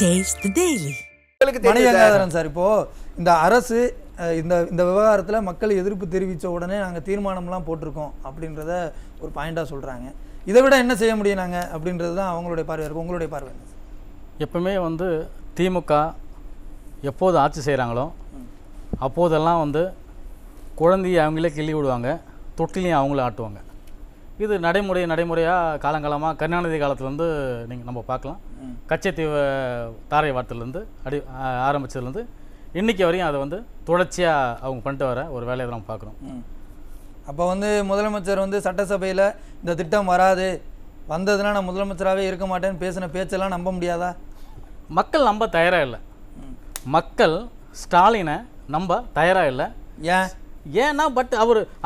Taste the Daily. மணிகங்காதரன் sir, இப்போ இந்த அரசு இந்த விவகாரத்தில் மக்கள் எதிர்ப்பு தெரிவித்த உடனே நாங்கள் தீர்மானம்லாம் போட்டிருக்கோம் அப்படின்றத ஒரு பாயிண்டாக சொல்கிறாங்க. இதை விட என்ன செய்ய முடியும் நாங்கள் அப்படின்றது தான் அவங்களுடைய பார்வை இருக்கும். உங்களுடைய பார்வை என்ன? எப்பவுமே திமுக எப்போது ஆட்சி செய்கிறாங்களோ அப்போதெல்லாம் குழந்தையை அவங்களே கிள்ளி விடுவாங்க, தொட்டிலையும் அவங்களே ஆட்டுவாங்க. இது நடைமுறையாக காலங்காலமாக கருணாநிதி காலத்துலேருந்து நீங்கள் நம்ம பார்க்கலாம். கச்சத்தீவு தாரை வார்த்தையிலேருந்து ஆரம்பித்ததுலேருந்து இன்றைக்கி வரையும் அதை தொடர்ச்சியாக அவங்க பண்ணிட்டு வர ஒரு வேலையை நம்ம பார்க்குறோம். அப்போ முதலமைச்சர் சட்டசபையில் இந்த திட்டம் வராது, வந்ததுன்னா நான் முதலமைச்சராகவே இருக்க மாட்டேன்னு பேசின பேச்செல்லாம் நம்ப முடியாதா? மக்கள் நம்ப தயாராக இல்லை. மக்கள் ஸ்டாலினை நம்ப தயாராக இல்லை. ஏன்னா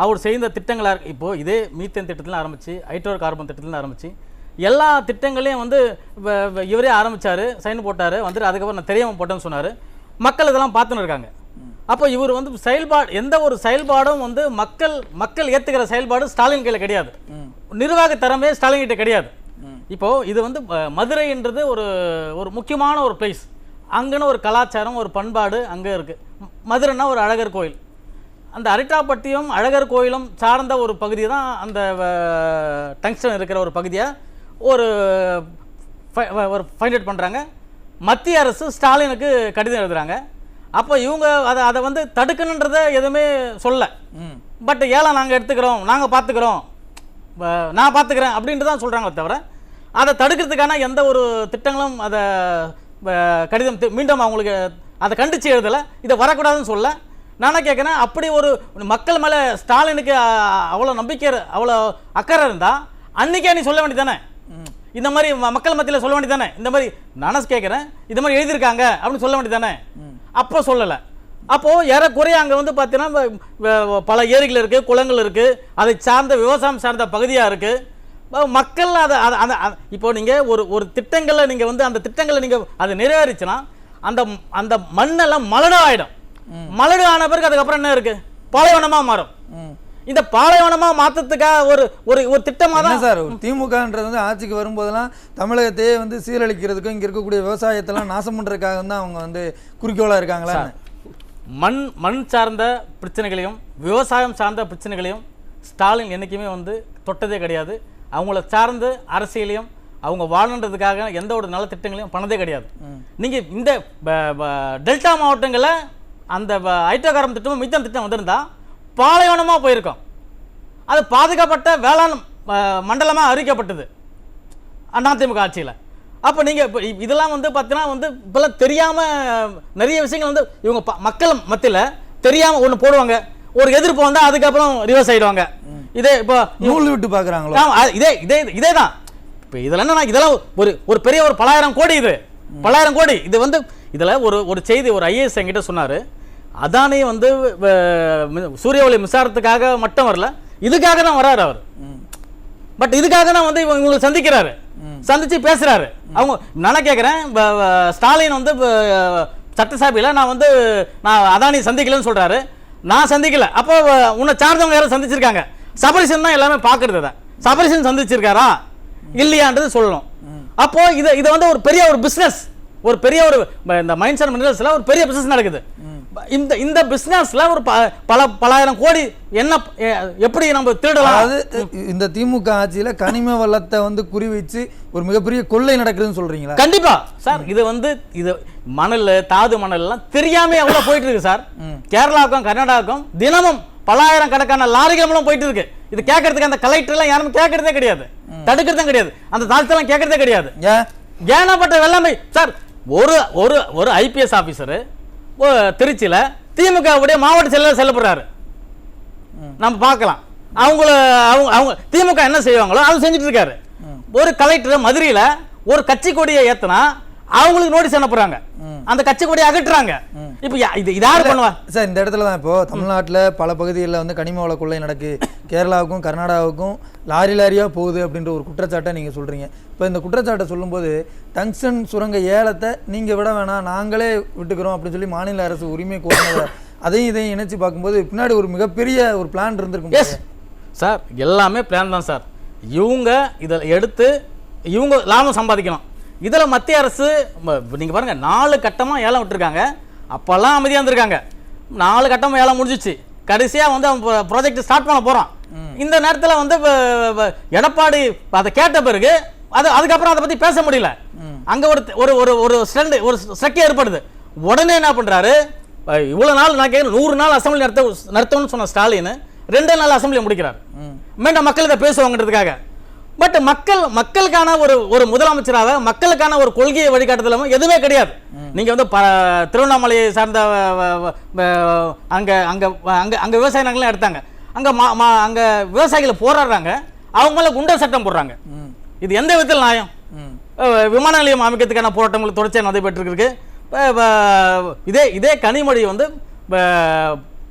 அவர் செய்த திட்டங்களாக இப்போது இதே மீத்தேன் திட்டத்தில் ஆரம்பித்து ஹைட்ரோ கார்பன் திட்டத்தில் ஆரம்பித்து எல்லா திட்டங்களையும் இவரே ஆரம்பித்தார், சைன் போட்டார், அதுக்கப்புறம் நான் தெரியாமல் போட்டேன்னு சொன்னார். மக்கள் இதெல்லாம் பார்த்துன்னு இருக்காங்க. அப்போ இவர் செயல்பாடு எந்த ஒரு செயல்பாடும் மக்கள் ஏற்றுக்கிற செயல்பாடு ஸ்டாலின் கையில் கிடையாது. நிர்வாக திறமே ஸ்டாலின் கிட்ட கிடையாது. இப்போது இது மதுரைன்றது ஒரு முக்கியமான ஒரு பிளேஸ். அங்கன்னு ஒரு கலாச்சாரம், ஒரு பண்பாடு அங்கே இருக்குது. மதுரைன்னா ஒரு அழகர் கோயில். அந்த அரிட்டாப்பட்டியும் அழகர் கோயிலும் சார்ந்த ஒரு பகுதி தான் அந்த டங்ஸ்டன் இருக்கிற ஒரு பகுதியாக ஒரு ஃபைண்ட் அவுட் பண்ணுறாங்க. மத்திய அரசு ஸ்டாலினுக்கு கடிதம் எழுதுகிறாங்க. அப்போ இவங்க அதை தடுக்கணுன்றதை எதுவுமே சொல்ல, பட் ஏழை நாங்கள் எடுத்துக்கிறோம், நாங்கள் பார்த்துக்கிறோம், நான் பார்த்துக்கிறேன் அப்படின்ட்டு தான் சொல்கிறாங்களே தவிர அதை தடுக்கிறதுக்கான எந்த ஒரு திட்டங்களும் அதை கடிதம் மீண்டும் அவங்களுக்கு அதை கண்டித்து எழுதலை. இதை வரக்கூடாதுன்னு சொல்ல நானே கேட்குறேன். அப்படி ஒரு மக்கள் மேலே ஸ்டாலினுக்கு அவ்வளோ நம்பிக்கை, அவ்வளோ அக்கறை இருந்தால் அன்றைக்கே நீ சொல்ல வேண்டியதானே, இந்த மாதிரி மக்கள் மத்தியில் சொல்ல வேண்டியதானே, இந்த மாதிரி நானே கேட்குறேன், இந்த மாதிரி எழுதியிருக்காங்க அப்படின்னு சொல்ல வேண்டியதானே. அப்போ சொல்லலை. அப்போது ஏறக்குறைய அங்கே பார்த்தீங்கன்னா பல ஏரிகள் இருக்குது, குளங்கள் இருக்குது, அதை சார்ந்த விவசாயம் சார்ந்த பகுதியாக இருக்குது. மக்கள் அதை இப்போ நீங்கள் ஒரு திட்டங்களில் நீங்கள் அந்த திட்டங்களை நீங்கள் அதை நிறைவேறிச்சுன்னா அந்த மண்ணெல்லாம் மலடாயிடும். மலடு ஆன பிறகு அதுக்கப்புறம் என்ன இருக்கு? பாலைவனமா மாறும். இந்த பாலைவனமா மாற்றத்துக்காக ஒரு திட்டமாக தான் சார் திமுகன்றது ஆட்சிக்கு வரும்போதெல்லாம் தமிழகத்தையே சீரழிக்கிறதுக்கும் இங்கே இருக்கக்கூடிய விவசாயத்தெல்லாம் நாசம் பண்ணுறதுக்காக தான் அவங்க குறிக்கோளாக இருக்காங்களா? மண் சார்ந்த பிரச்சனைகளையும் விவசாயம் சார்ந்த பிரச்சனைகளையும் ஸ்டாலின் என்றைக்குமே தொட்டதே கிடையாது. அவங்கள சார்ந்து அரசியலையும் அவங்க வாழன்றதுக்காக எந்த ஒரு நலத்திட்டங்களையும் பண்ணதே கிடையாது. நீங்கள் இந்த டெல்டா மாவட்டங்களில் அந்த ஹைட்ரோ கார்பன் திட்டமும் மீத்தேன் திட்டம் வந்திருந்தா பாலைவனமாக போயிருக்கோம். அது பாதுகாப்பட்ட வேளாண் மண்டலமாக அறிவிக்கப்பட்டது அதிமுக ஆட்சியில். அப்போ நீங்கள் இப்போ இதெல்லாம் பார்த்தீங்கன்னா இப்போல்லாம் தெரியாமல் நிறைய விஷயங்கள் இவங்க மக்கள் மத்தியில் தெரியாமல் ஒன்று போடுவாங்க, ஒரு எதிர்ப்பு வந்தால் அதுக்கப்புறம் ரிவர்ஸ் ஆகிடுவாங்க. இதே இப்போ நூல் விட்டு பார்க்குறாங்களோ இதே தான். இப்போ இதில் என்னன்னா இதெல்லாம் ஒரு பெரிய ஒரு பலாயிரம் கோடி, இது இதில் ஒரு செய்தி ஒரு ஐஏஎஸ் என்கிட்ட சொன்னார். அதானே சூரிய ஒளி மின்சாரத்துக்காக மட்டும் வரல, இதுக்காக தான் வர்றாரு அவர். பட் இதுக்காக தான் இவங்களை சந்திக்கிறாரு, சந்திச்சு பேசுறாரு. அவங்க நான் கேட்குறேன், ஸ்டாலின் சட்டசபையில் நான் அதானி சந்திக்கலன்னு சொல்றாரு. நான் சந்திக்கல. அப்போ உன்னை சார்ந்தவங்க யாரும் சந்திச்சிருக்காங்க? சபரிசன் தான் எல்லாமே பார்க்கறது. சபரிசன் சந்திச்சிருக்காரா இல்லையான்றது சொல்லணும். அப்போ இதை ஒரு பெரிய ஒரு பிஸ்னஸ், ஒரு பெரிய ஒரு இந்த மைன்ஸ் அண்ட் மினரல்ஸ்ல ஒரு பெரிய பிசினஸ் நடக்குது. இந்த பிசினஸ்ல ஒரு பலாயிரம் கோடி என்ன எப்படி நம்ம திருடலாம்? அதாவது இந்த திமுக ஆட்சியில கனிம வளத்தை குறி வச்சு ஒரு மிகப்பெரிய கொள்ளை நடக்குதுன்னு சொல்றீங்களா? கண்டிப்பா சார். இது மணல், தாது மணல் எல்லாம் தெரியாம எவ்வளவு போயிட்டு இருக்கு சார். கேரளாவுக்கும் கர்நாடகாவுக்கும் தினமும் பலாயிரம் கணக்கான லாரிகள் மூலம் போயிட்டு இருக்கு. இது கேட்கறதுக்கு அந்த கலெக்டர் எல்லாம் யாரும் கேட்கறதே கிடையாது, தடுக்கிறதும் கிடையாது, அந்த தாழ்த்தெல்லாம் கேட்கறதே கிடையாது. ஏனாப்பட்ட வெள்ளாமை சார். ஒரு ஐபிஎஸ் ஆபீசர் திருச்சியில திமுக மாவட்ட செயலர் செல்லப்படுறாரு. நம்ம பார்க்கலாம். அவங்க திமுக என்ன செய்வாங்களோ அதை செஞ்சுட்டு இருக்காரு. ஒரு கலெக்டர் மதுரையில ஒரு கட்சி கொடியை ஏத்தனா அவங்களுக்கு நோட்டீஸ் அனுப்புறாங்க, அந்த கட்சி கொடியை அகற்றுறாங்க. இப்போ இது யாரு பண்ணுவா சார்? இந்த இடத்துல தான் இப்போ தமிழ்நாட்டில் பல பகுதிகளில் கனிம வள கொள்ளை நடக்கு, கேரளாவுக்கும் கர்நாடகாவுக்கும் லாரியாக போகுது அப்படின்ற ஒரு குற்றச்சாட்டை நீங்கள் சொல்கிறீங்க. இப்போ இந்த குற்றச்சாட்டை சொல்லும்போது டங்ஸ்டன் சுரங்க ஏலத்தை நீங்கள் விட வேணாம், நாங்களே விட்டுக்கிறோம் அப்படின்னு சொல்லி மாநில அரசு உரிமை கோரினதை அதையும் இதையும் இணைச்சி பார்க்கும்போது பின்னாடி ஒரு மிகப்பெரிய ஒரு பிளான் இருந்திருக்கும் சார். எல்லாமே பிளான் தான் சார். இவங்க இதை எடுத்து இவங்க லாபம் சம்பாதிக்கணும். இதில் மத்திய அரசு நீங்கள் பாருங்கள் 4 கட்டமாக ஏலம் விட்டுருக்காங்க. அப்போல்லாம் அமைதியாக இருந்திருக்காங்க. 4 கட்டமாக ஏலம் முடிஞ்சிச்சு. கடைசியாக வந்து அவன் ப்ராஜெக்ட் ஸ்டார்ட் பண்ண போகிறான். இந்த நேரத்தில் வந்து எடப்பாடி அதை கேட்ட பிறகு அதுக்கப்புறம் அதை பற்றி பேச முடியல. அங்கே ஒரு ஸ்ட்ரக் ஏற்படுது. உடனே என்ன பண்ணுறாரு, இவ்வளோ நாள் நான் கேட்குறேன் 100 நாள் அசம்பிளி நடத்தணும்னு சொன்ன ஸ்டாலின் 2 நாள் அசம்பிளி முடிக்கிறார். மீண்டும் மக்கள் இதை பேசுவாங்கிறதுக்காக. பட் மக்களுக்கான ஒரு முதலமைச்சராக மக்களுக்கான ஒரு கொள்கையை வழிகாட்டுதலும் எதுவுமே கிடையாது. நீங்க வந்து திருவண்ணாமலையை சார்ந்த அங்க விவசாய நகலாம் எடுத்தாங்க. அங்க விவசாயிகளை போராடுறாங்க, அவங்க மேல குண்டர் சட்டம் போடுறாங்க. இது எந்த விதத்தில் நியாயம்? விமான நிலையம் அமைக்கிறதுக்கான போராட்டங்கள் தொடர்ச்சியாக நடைபெற்று இருக்கு. இதே கனிமொழி வந்து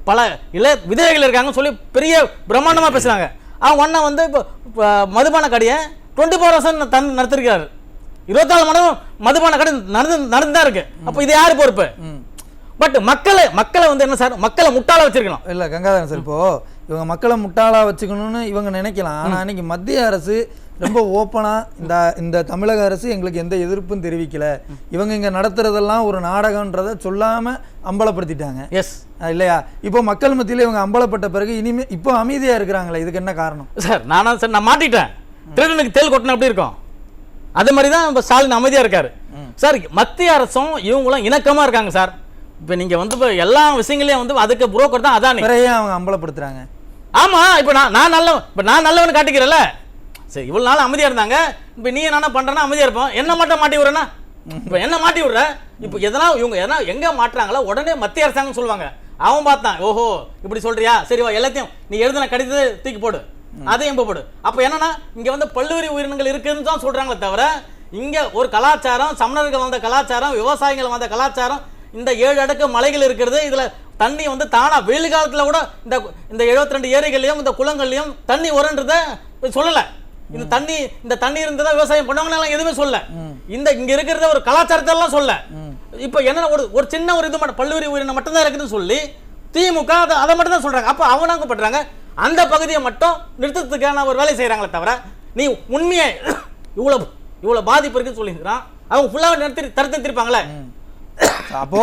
பல விதவைகள் இருக்காங்கன்னு சொல்லி பெரிய பிரம்மாண்டமா பேசுறாங்க. அவங்க அண்ணன் வந்து இப்போ மதுபான கடையை 24 நடத்திருக்காரு. 24 மணி நேரம் மதுபான கடை நடந்துதான் இருக்கு. அப்போ இது யாரு பொறுப்பு? பட் மக்களை வந்து என்ன சார், மக்களை முட்டாளா வச்சிருக்கணும். இல்ல கங்காதரன் சார், இப்போ இவங்க மக்களை முட்டாளா வச்சுக்கணும்னு இவங்க நினைக்கலாம். ஆனா இன்னைக்கு மத்திய அரசு ரொம்ப ஓப்பனா இந்த தமிழக அரசு எங்களுக்கு எந்த எதிர்ப்பும் தெரிவிக்கல, இவங்க இங்க நடத்துறதெல்லாம் ஒரு நாடகம்ன்றத சொல்லாம அம்பலப்படுத்திட்டாங்க. எஸ் இல்லையா? இப்போ மக்கள் மத்தியில இவங்க அம்பலப்பட்ட பிறகு இனிமே இப்போ அமைதியா இருக்கிறாங்களே, இதுக்கு என்ன காரணம் சார்? நான் மாட்டிட்டேன். திருடனுக்கு தேல் கொட்டின எப்படி இருக்கும், அது மாதிரி தான் இப்போ ஸ்டாலின் அமைதியா இருக்காரு சார். மத்திய அரசும் இவங்களும் இணக்கமா இருக்காங்க சார். இப்போ நீங்க வந்து இப்போ எல்லா விஷயங்களையும் வந்து அதுக்கு புரோக்கர் தான் அதானே. பிறகு அவங்க அம்பலப்படுத்துறாங்க. ஆமா, இப்போ நான் நல்லவன் காட்டிக்கிறேன்ல. சரி, இவ்வளவு நாள் அமைதியா இருந்தாங்க. இப்போ நீ என்ன பண்றேன்னா அமைதியா இருப்போம், என்ன மட்டும் மாட்டி விடுறேன்னா இப்போ என்ன மாட்டி விடுற? இப்போ எதனா இவங்க எங்க மாட்டுறாங்களோ உடனே மத்திய அரசாங்கம் சொல்லுவாங்க. அவன் பார்த்தான், ஓஹோ இப்படி சொல்றியா, சரி வா எல்லாத்தையும் நீ எழுதின கடிதத்தை தூக்கி போடு, அதையும் போடு. அப்போ என்னன்னா இங்க வந்து பல்லுயிரி உயிரினங்கள் இருக்குன்னு தான் சொல்றாங்களே தவிர இங்க ஒரு கலாச்சாரம், சமணர்கள் வந்த கலாச்சாரம், விவசாயிகள் வந்த கலாச்சாரம், இந்த 7 அடுக்கு மலைகள் இருக்கிறது, இதுல தண்ணி வந்து தானா வெயில் காலத்துல கூட இந்த 72 ஏரிகள்லயும் இந்த குளங்கள்லயும் தண்ணி வரும்ன்றத சொல்லல. இந்த தண்ணி இருந்ததா விவசாயம் பண்ணவங்க எதுவுமே சொல்ல. இங்க இருக்கிறத ஒரு கலாச்சாரத்தை எல்லாம் சொல்ல. இப்ப என்ன ஒரு சின்ன ஒரு இது மட்டும் பல்லுயிரி உயிரினம் மட்டும் தான் இருக்குன்னு சொல்லி திமுக அதை மட்டும் தான் சொல்றாங்க. அப்ப அவங்க பண்றாங்க அந்த பகுதியை மட்டும் நிறுத்தத்துக்கான ஒரு வேலை செய்யறாங்களே தவிர நீ உண்மையை இவ்வளவு பாதிப்பு இருக்குன்னு சொல்லிக்கிறான் அவங்க ஃபுல்லாக தடுத்திருப்பாங்களே. அப்போ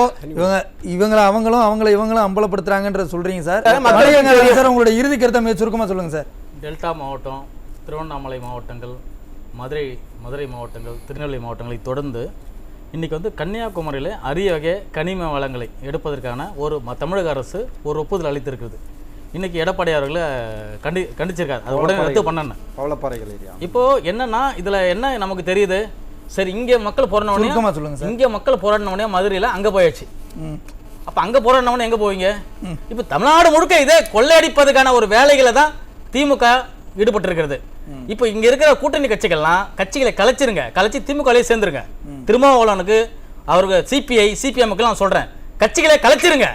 இவங்களும் அம்பலப்படுத்துறாங்கன்ற சொல்றீங்க சார். சார் உங்களுடைய இறுதி கருத்தை மிக சுருக்கமா சொல்லுங்க சார். டெல்டா மாவட்டம், திருவண்ணாமலை மாவட்டங்கள், மதுரை மாவட்டங்கள், திருநெல்வேலி மாவட்டங்களை தொடர்ந்து இன்னைக்கு வந்து கன்னியாகுமரியில் அரிய வகை கனிம வளங்களை எடுப்பதற்கான ஒரு தமிழக அரசு ஒரு ஒப்புதல் அளித்திருக்கிறது. இன்னைக்கு எடப்பாடி அவர்களை கண்டிச்சிருக்காரு, அது உடனே ரத்து பண்ணணும். இப்போ என்னன்னா இதுல என்ன நமக்கு தெரியுது, சரி இங்க மக்கள் போராடினவனே இங்க மக்கள் போராடினவனே மதுரையில் அங்க போயாச்சு. அப்ப அங்க போராடினவனே எங்க போவீங்க? இப்ப தமிழ்நாடு முழுக்க இதே கொள்ளையடிப்பதுக்கான ஒரு வேலைகளை தான் திமுக ஈடுபட்டு இருக்கிறது. இப்போ இங்க இருக்கிற கூட்டணி கட்சிகளை கலைச்சு திமுக சேர்ந்துருங்க. திருமாவளவனுக்கு அவருக்கு சிபிஎம்க்கு நான் சொல்றேன், கட்சிகளை கலைச்சிருங்க.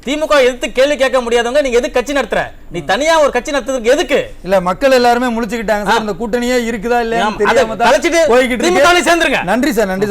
திமுக எதிர்த்து கேள்வி கேட்க முடியாதவங்க நீங்க எதுக்கு கட்சி நடத்துற? நீ தனியா ஒரு கட்சி நடத்துறதுக்கு எதுக்கு? இல்ல மக்கள் எல்லாருமே முழிச்சுக்கிட்டாங்க சார், இந்த கூட்டணியே இருக்குதா இல்லையா தெரியாம கலைச்சிட்டு திமுக சேர்ந்துருங்க. நன்றி சார், நன்றி.